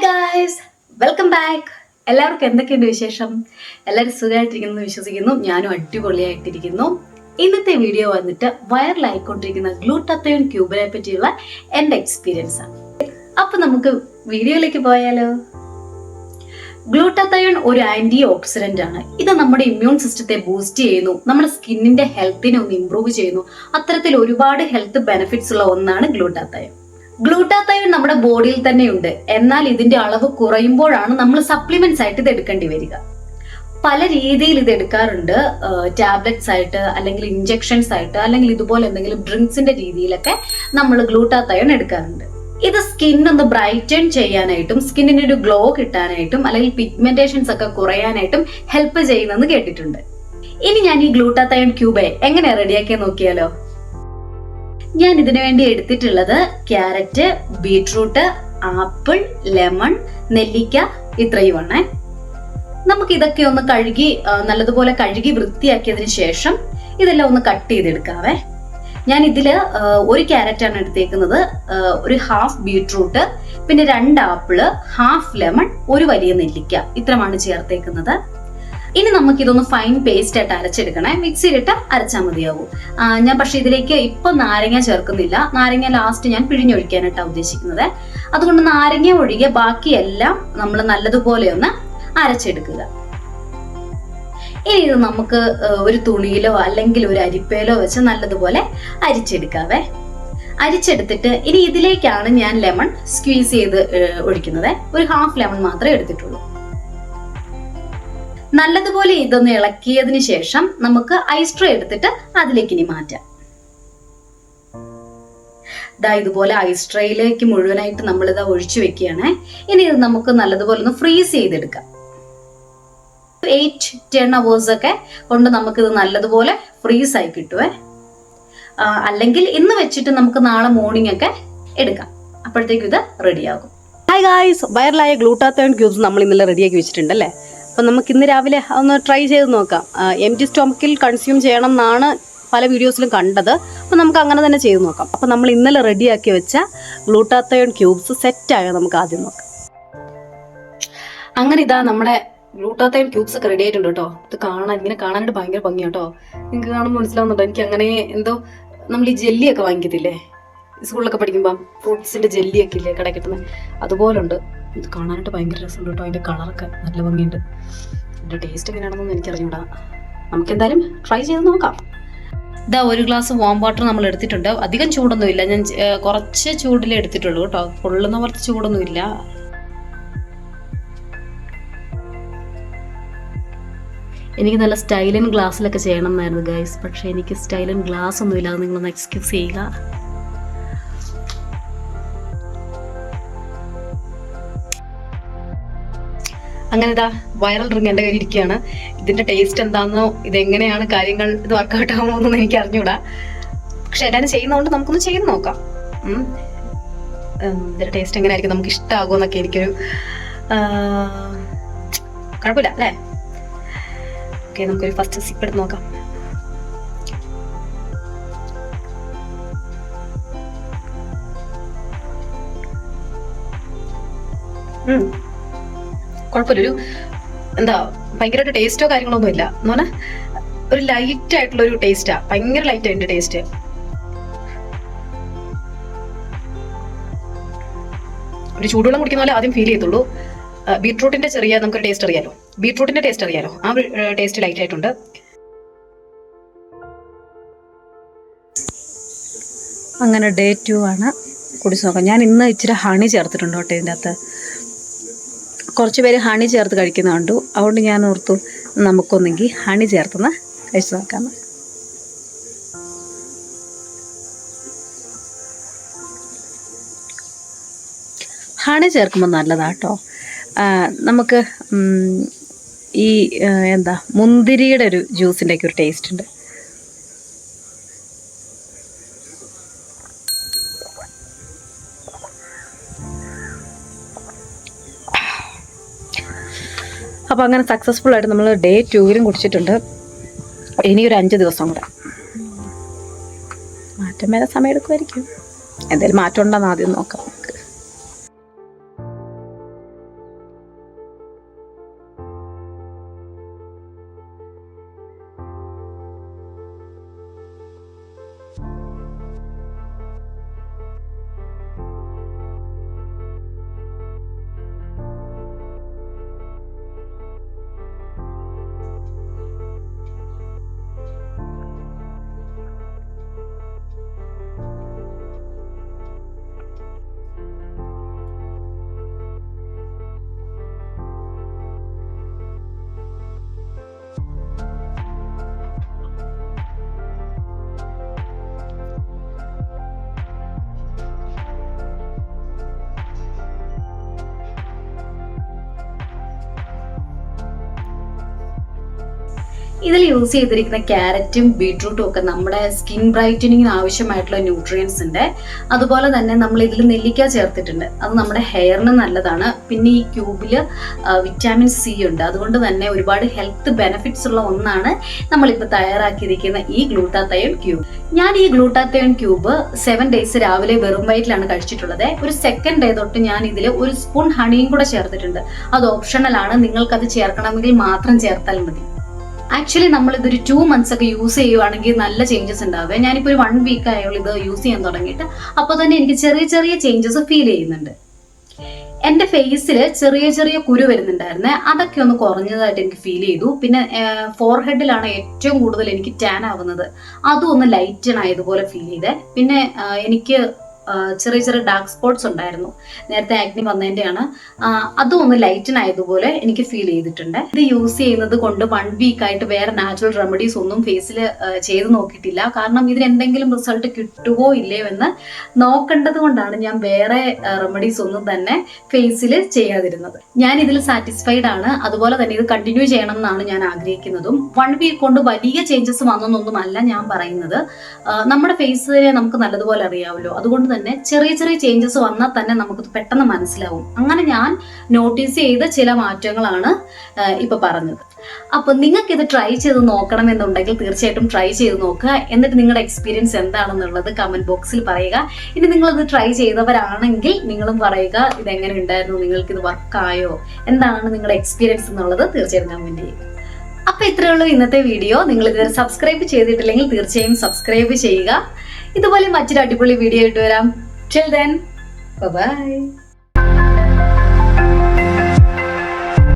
Guys, welcome back. എല്ലാവർക്കും എന്തൊക്കെയുണ്ട് വിശേഷം? എല്ലാവരും സുഖമായിട്ടിരിക്കുന്നു വിശ്വസിക്കുന്നു. ഞാനും അടിപൊളിയായിട്ടിരിക്കുന്നു. ഇന്നത്തെ വീഡിയോ വന്നിട്ട് വൈറലായിക്കൊണ്ടിരിക്കുന്ന ഗ്ലൂട്ടാത്തയോൺ ക്യൂബിനെ പറ്റിയുള്ള എൻ്റെ എക്സ്പീരിയൻസ് ആണ്. അപ്പൊ നമുക്ക് വീഡിയോയിലേക്ക് പോയാലോ? ഗ്ലൂട്ടാത്തയോൺ ഒരു ആന്റി ഓക്സിഡന്റ് ആണ്. ഇത് നമ്മുടെ ഇമ്മ്യൂൺ സിസ്റ്റത്തെ ബൂസ്റ്റ് ചെയ്യുന്നു, നമ്മുടെ സ്കിന്നിന്റെ ഹെൽത്തിനെ ഒന്ന് ഇംപ്രൂവ് ചെയ്യുന്നു. അത്തരത്തിൽ ഒരുപാട് ഹെൽത്ത് ബെനിഫിറ്റ്സ് ഉള്ള ഒന്നാണ് ഗ്ലൂട്ടാത്തയോൺ. ഗ്ലൂട്ടാത്തയോൺ നമ്മുടെ ബോഡിയിൽ തന്നെയുണ്ട്. എന്നാൽ ഇതിന്റെ അളവ് കുറയുമ്പോഴാണ് നമ്മൾ സപ്ലിമെന്റ്സ് ആയിട്ട് ഇത് എടുക്കേണ്ടി വരിക. പല രീതിയിൽ ഇത് എടുക്കാറുണ്ട്. ടാബ്ലറ്റ്സ് ആയിട്ട്, അല്ലെങ്കിൽ ഇഞ്ചെക്ഷൻസ് ആയിട്ട്, അല്ലെങ്കിൽ ഇതുപോലെ എന്തെങ്കിലും ഡ്രിങ്ക്സിന്റെ രീതിയിലൊക്കെ നമ്മൾ ഗ്ലൂട്ടാത്തയോൺ എടുക്കാറുണ്ട്. ഇത് സ്കിൻ ഒന്ന് ബ്രൈറ്റൻ ചെയ്യാനായിട്ടും സ്കിന്നിന് ഒരു ഗ്ലോ കിട്ടാനായിട്ടും അല്ലെങ്കിൽ പിഗ്മെന്റേഷൻസ് ഒക്കെ കുറയാനായിട്ടും ഹെൽപ്പ് ചെയ്യുന്നെന്ന് കേട്ടിട്ടുണ്ട്. ഇനി ഞാൻ ഈ ഗ്ലൂട്ടാത്തയോൺ ക്യൂബ് എങ്ങനെ റെഡിയാക്കി നോക്കിയാലോ? ഞാൻ ഇതിനു വേണ്ടി എടുത്തിട്ടുള്ളത് ക്യാരറ്റ്, ബീട്രൂട്ട്, ആപ്പിൾ, ലെമൺ, നെല്ലിക്ക, ഇത്രയുമാണ്. നമുക്ക് ഇതൊക്കെ ഒന്ന് കഴുകി നല്ലതുപോലെ കഴുകി വൃത്തിയാക്കിയതിനു ശേഷം ഇതെല്ലാം ഒന്ന് കട്ട് ചെയ്തെടുക്കാവേ. ഞാൻ ഇതില് ഒരു ക്യാരറ്റ് ആണ് എടുത്തേക്കുന്നത്, ഒരു ഹാഫ് ബീട്രൂട്ട്, പിന്നെ 2 ആപ്പിള്, ഹാഫ് ലെമൺ, ഒരു വലിയ നെല്ലിക്ക, ഇത്രമാണ് ചേർത്തേക്കുന്നത്. ഇനി നമുക്ക് ഇതൊന്ന് ഫൈൻ പേസ്റ്റ് ആയിട്ട് അരച്ചെടുക്കണേ. മിക്സിയിലിട്ട് അരച്ചാൽ മതിയാവും. ഞാൻ പക്ഷെ ഇതിലേക്ക് ഇപ്പൊ നാരങ്ങ ചേർക്കുന്നില്ല. നാരങ്ങ ലാസ്റ്റ് ഞാൻ പിഴിഞ്ഞൊഴിക്കാനായിട്ടാണ് ഉദ്ദേശിക്കുന്നത്. അതുകൊണ്ട് നാരങ്ങ ഒഴികെ ബാക്കിയെല്ലാം നമ്മൾ നല്ലതുപോലെ ഒന്ന് അരച്ചെടുക്കുക. ഇനി ഇത് നമുക്ക് ഒരു തുണിയിലോ അല്ലെങ്കിൽ ഒരു അരിപ്പയിലോ വെച്ച് നല്ലതുപോലെ അരിച്ചെടുക്കാവേ. അരിച്ചെടുത്തിട്ട് ഇനി ഇതിലേക്കാണ് ഞാൻ ലെമൺ സ്ക്വീസ് ചെയ്ത് ഒഴിക്കുന്നത്. ഒരു ഹാഫ് ലെമൺ മാത്രമേ എടുത്തിട്ടുള്ളൂ. നല്ലതുപോലെ ഇതൊന്ന് ഇളക്കിയതിന് ശേഷം നമുക്ക് ഐസ് ട്രേ എടുത്തിട്ട് അതിലേക്ക് ഇനി മാറ്റാം. ഇതുപോലെ ഐസ് ട്രേയിലേക്ക് മുഴുവനായിട്ട് നമ്മളിത് ഒഴിച്ചു വെക്കുകയാണ്. ഇനി ഇത് നമുക്ക് നല്ലതുപോലെ ഒന്ന് ഫ്രീസ് ചെയ്തെടുക്കാം. 8-10 hours ഒക്കെ കൊണ്ട് നമുക്കിത് നല്ലതുപോലെ ഫ്രീസ് ആയി കിട്ടുവേ. അല്ലെങ്കിൽ ഇന്ന് വെച്ചിട്ട് നമുക്ക് നാളെ മോർണിംഗ് ഒക്കെ എടുക്കാം. അപ്പോഴത്തേക്കും ഇത് റെഡിയാകും. ഹായ് ഗായ്സ്, വൈറലായ ഗ്ലൂട്ടാത്തയോൺ ക്യൂബ്സ് നമ്മൾ ഇന്നലെ റെഡിയാക്കി വെച്ചിട്ടുണ്ടല്ലേ. അപ്പം നമുക്ക് ഇന്ന് രാവിലെ ഒന്ന് ട്രൈ ചെയ്ത് നോക്കാം. എംപ്റ്റി സ്റ്റൊമക്കിൽ കൺസ്യൂം ചെയ്യണം എന്നാണ് പല വീഡിയോസിലും കണ്ടത്. അപ്പം നമുക്ക് അങ്ങനെ തന്നെ ചെയ്ത് നോക്കാം. അപ്പം നമ്മൾ ഇന്നലെ റെഡിയാക്കി വെച്ച ഗ്ലൂട്ടാത്തയോൺ ക്യൂബ്സ് സെറ്റായോ നമുക്ക് ആദ്യം നോക്കാം. അങ്ങനെ ഇതാ നമ്മുടെ ഗ്ലൂട്ടാത്തയോൺ ക്യൂബ്സ് ഒക്കെ റെഡി ആയിട്ടുണ്ട് കേട്ടോ. ഇത് ഇങ്ങനെ കാണാനായിട്ട് ഭയങ്കര ഭംഗിയാണ് കേട്ടോ. നിങ്ങൾക്ക് കാണുമ്പോൾ മനസ്സിലാവുന്നുണ്ടോ? എനിക്ക് അങ്ങനെ എന്തോ നമ്മൾ ഈ ജെല്ലിയൊക്കെ വാങ്ങിക്കത്തില്ലേ സ്കൂളിലൊക്കെ പഠിക്കുമ്പോൾ, ഫ്രൂട്ട്സിന്റെ ജെല്ലിയൊക്കെ ഇല്ലേ കടയിൽ കിട്ടുന്നത്, അതുപോലുണ്ട്. ഇത് കാണാനായിട്ട് ഭയങ്കര രസമുണ്ട് കേട്ടോ. അതിന്റെ കളറൊക്കെ നല്ല ഭംഗിയുണ്ട്. ഇതിന്റെ ടേസ്റ്റ് എങ്ങനെയാണെന്നൊന്നും എനിക്കറിഞ്ഞൂടാ. നമുക്ക് എന്തായാലും ട്രൈ ചെയ്ത് നോക്കാം. ഇതാ ഒരു ഗ്ലാസ് വാം വാട്ടർ നമ്മൾ എടുത്തിട്ടുണ്ട്. അധികം ചൂടൊന്നുമില്ല, ഞാൻ കുറച്ച് ചൂടിലേ എടുത്തിട്ടുള്ളൂ കേട്ടോ. പൊള്ളുന്ന പോലത്തെ ചൂടൊന്നുമില്ല. എനിക്ക് നല്ല സ്റ്റൈലൻ ഗ്ലാസ്സിലൊക്കെ ചെയ്യണം എന്നായിരുന്നു ഗൈസ്. പക്ഷെ എനിക്ക് സ്റ്റൈലൻ ഗ്ലാസ് ഒന്നും ഇല്ല. നിങ്ങളൊന്ന് എക്സ്ക്യൂസ് ചെയ്യുക. അങ്ങനെ ഇതാ വൈറൽ ഡ്രിങ്ക് എൻ്റെ കയ്യിൽ ഇരിക്കുകയാണ്. ഇതിന്റെ ടേസ്റ്റ് എന്താണെന്നോ ഇതെങ്ങനെയാണ് കാര്യങ്ങൾ ഇത് വർക്കൗട്ട് ആകുമോ എന്നൊന്നും എനിക്ക് അറിഞ്ഞൂടാ. പക്ഷെ എല്ലാവരും ചെയ്യുന്നതുകൊണ്ട് നമുക്കൊന്ന് ചെയ്ത് നോക്കാം. ഇതിന്റെ ടേസ്റ്റ് എങ്ങനെയായിരിക്കും, നമുക്ക് ഇഷ്ടമാകുമോ എന്നൊക്കെ എനിക്കൊരു കുഴപ്പമില്ല അല്ലേ. ഓക്കെ, നമുക്കൊരു ഫസ്റ്റ് സിപ്പ് എടുത്ത് നോക്കാം. കുഴപ്പമില്ല. ഒരു എന്താ ഭയങ്കരമായിട്ട് ടേസ്റ്റോ കാര്യങ്ങളൊന്നും ഇല്ല എന്ന് പറഞ്ഞാൽ ഒരു ലൈറ്റ് ആയിട്ടുള്ള ഒരു ടേസ്റ്റാ. ഭയങ്കര ലൈറ്റ് ആയിട്ട് ടേസ്റ്റ്. ഒരു ചൂടുവെള്ളം കുടിക്കുന്ന പോലെ ആദ്യം ഫീൽ ചെയ്യത്തുള്ളൂ. ബീട്രൂട്ടിന്റെ ചെറിയ നമുക്കൊരു ടേസ്റ്റ് അറിയാലോ, ബീട്രൂട്ടിന്റെ ടേസ്റ്റ് അറിയാലോ, ആ ഒരു ടേസ്റ്റ് ലൈറ്റ് ആയിട്ടുണ്ട്. അങ്ങനെ ഡേ 2 ആണ്. കുടിച്ച് നോക്കാം. ഞാൻ ഇന്ന് ഇച്ചിരി ഹണി ചേർത്തിട്ടുണ്ട് കേട്ടോ. ഇതിൻ്റെ അകത്ത് കുറച്ച് പേര് ഹണി ചേർത്ത് കഴിക്കുന്ന കണ്ടു. അതുകൊണ്ട് ഞാൻ ഓർത്തു നമുക്കൊന്നെങ്കിൽ ഹണി ചേർത്തൊന്ന് കഴിച്ച് നോക്കാമെന്ന്. ഹണി ചേർക്കുമ്പോൾ നല്ലതാട്ടോ. നമുക്ക് ഈ എന്താ മുന്തിരിയുടെ ഒരു ജ്യൂസിൻ്റെ ഒക്കെ ഒരു ടേസ്റ്റ് ഉണ്ട്. അപ്പോൾ അങ്ങനെ സക്സസ്ഫുൾ ആയിട്ട് നമ്മൾ ഡേ 2 കുടിച്ചിട്ടുണ്ട്. ഇനിയൊരു 5 ദിവസം കൂടെ. മാറ്റം വരെ സമയം എടുക്കുമായിരിക്കും. എന്തായാലും മാറ്റം ഉണ്ടെന്ന് ആദ്യം നോക്കാം. ഇതിൽ യൂസ് ചെയ്തിരിക്കുന്ന ക്യാരറ്റും ബീട്രൂട്ടും ഒക്കെ നമ്മുടെ സ്കിൻ ബ്രൈറ്റനിങ്ങിന് ആവശ്യമായിട്ടുള്ള ന്യൂട്രിയൻസ് ഉണ്ട്. അതുപോലെ തന്നെ നമ്മൾ ഇതിൽ നെല്ലിക്ക ചേർത്തിട്ടുണ്ട്, അത് നമ്മുടെ ഹെയറിന് നല്ലതാണ്. പിന്നെ ഈ ക്യൂബിൽ വിറ്റാമിൻ സി ഉണ്ട്, അതുകൊണ്ട് തന്നെ ഒരുപാട് ഹെൽത്ത് ബെനിഫിറ്റ്സ് ഉള്ള ഒന്നാണ് നമ്മളിപ്പോൾ തയ്യാറാക്കിയിരിക്കുന്ന ഈ ഗ്ലൂട്ടാത്തയോൺ ക്യൂബ്. ഞാൻ ഈ ഗ്ലൂട്ടാത്തയോൺ ക്യൂബ് 7 days രാവിലെ വെറും വയറ്റിലാണ് കഴിച്ചിട്ടുള്ളത്. ഒരു 2nd day തൊട്ട് ഞാൻ ഇതിൽ 1 സ്പൂൺ ഹണിയും കൂടെ ചേർത്തിട്ടുണ്ട്. അത് ഓപ്ഷണൽ ആണ്, നിങ്ങൾക്കത് ചേർക്കണമെങ്കിൽ മാത്രം ചേർത്താൽ മതി. ആക്ച്വലി നമ്മൾ ഇതൊരു 2 months ഒക്കെ യൂസ് ചെയ്യുവാണെങ്കിൽ നല്ല ചേഞ്ചസ് ഉണ്ടാവുക. ഞാനിപ്പോൾ ഒരു 1 week ആയുള്ളൂ ഇത് യൂസ് ചെയ്യാൻ തുടങ്ങിയിട്ട്. അപ്പോൾ തന്നെ എനിക്ക് ചെറിയ ചെറിയ ചേഞ്ചസ് ഫീൽ ചെയ്യുന്നുണ്ട്. എൻ്റെ ഫേസിൽ ചെറിയ ചെറിയ കുരു വരുന്നുണ്ടായിരുന്നേ, അതൊക്കെ ഒന്ന് കുറഞ്ഞതായിട്ട് എനിക്ക് ഫീൽ ചെയ്തു. പിന്നെ ഫോർഹെഡിലാണ് ഏറ്റവും കൂടുതൽ എനിക്ക് ടാൻ ആവുന്നത്, അതും ഒന്ന് ലൈറ്റൻ ആയതുപോലെ ഫീൽ ചെയ്തേ. പിന്നെ എനിക്ക് ചെറിയ ചെറിയ ഡാർക്ക് സ്പോട്ട്സ് ഉണ്ടായിരുന്നു, നേരത്തെ ആക്നി വന്നതിൻ്റെയാണ്. അതും ഒന്ന് ലൈറ്റൻ ആയതുപോലെ എനിക്ക് ഫീൽ ചെയ്തിട്ടുണ്ട്. ഇത് യൂസ് ചെയ്യുന്നത് കൊണ്ട് 1 week ആയിട്ട് വേറെ നാച്ചുറൽ റെമഡീസ് ഒന്നും ഫേസിൽ ചെയ്ത് നോക്കിയിട്ടില്ല. കാരണം ഇതിന് എന്തെങ്കിലും റിസൾട്ട് കിട്ടുമോ ഇല്ലയോ എന്ന് നോക്കേണ്ടത് കൊണ്ടാണ് ഞാൻ വേറെ റെമഡീസ് ഒന്നും തന്നെ ഫേസിൽ ചെയ്യാതിരുന്നത്. ഞാൻ ഇതിൽ സാറ്റിസ്ഫൈഡ് ആണ്. അതുപോലെ തന്നെ ഇത് കണ്ടിന്യൂ ചെയ്യണം എന്നാണ് ഞാൻ ആഗ്രഹിക്കുന്നതും. 1 week കൊണ്ട് വലിയ ചേഞ്ചസ് വന്നൊന്നൊന്നുമല്ല ഞാൻ പറയുന്നത്. നമ്മുടെ ഫേസിനെ നമുക്ക് നല്ലതുപോലെ അറിയാമല്ലോ, അതുകൊണ്ട് തന്നെ ചെറിയ ചെറിയ ചേഞ്ചസ് വന്നാൽ തന്നെ നമുക്ക് പെട്ടെന്ന് മനസ്സിലാവും. അങ്ങനെ ഞാൻ നോട്ടീസ് ചെയ്ത ചില മാറ്റങ്ങളാണ് ഇപ്പൊ പറഞ്ഞത്. അപ്പൊ നിങ്ങൾക്ക് ഇത് ട്രൈ ചെയ്ത് നോക്കണം എന്നുണ്ടെങ്കിൽ തീർച്ചയായിട്ടും ട്രൈ ചെയ്ത് നോക്കുക. എന്നിട്ട് നിങ്ങളുടെ എക്സ്പീരിയൻസ് എന്താണെന്നുള്ളത് കമന്റ് ബോക്സിൽ പറയുക. ഇനി നിങ്ങളിത് ട്രൈ ചെയ്തവരാണെങ്കിൽ നിങ്ങളും പറയുക ഇതെങ്ങനെ ഉണ്ടായിരുന്നു, നിങ്ങൾക്ക് ഇത് വർക്കായോ, എന്താണ് നിങ്ങളുടെ എക്സ്പീരിയൻസ് എന്നുള്ളത് തീർച്ചയായും കമന്റ് ചെയ്യുക. അപ്പൊ ഇത്രയേ ഉള്ളൂ ഇന്നത്തെ വീഡിയോ. നിങ്ങൾ ഇതുവരെ സബ്സ്ക്രൈബ് ചെയ്തിട്ടില്ലെങ്കിൽ തീർച്ചയായും സബ്സ്ക്രൈബ് ചെയ്യുക. ഇതുപോലെ മറ്റൊരു അടിപൊളി വീഡിയോ ആയിട്ട് വരാം. Till then, bye bye.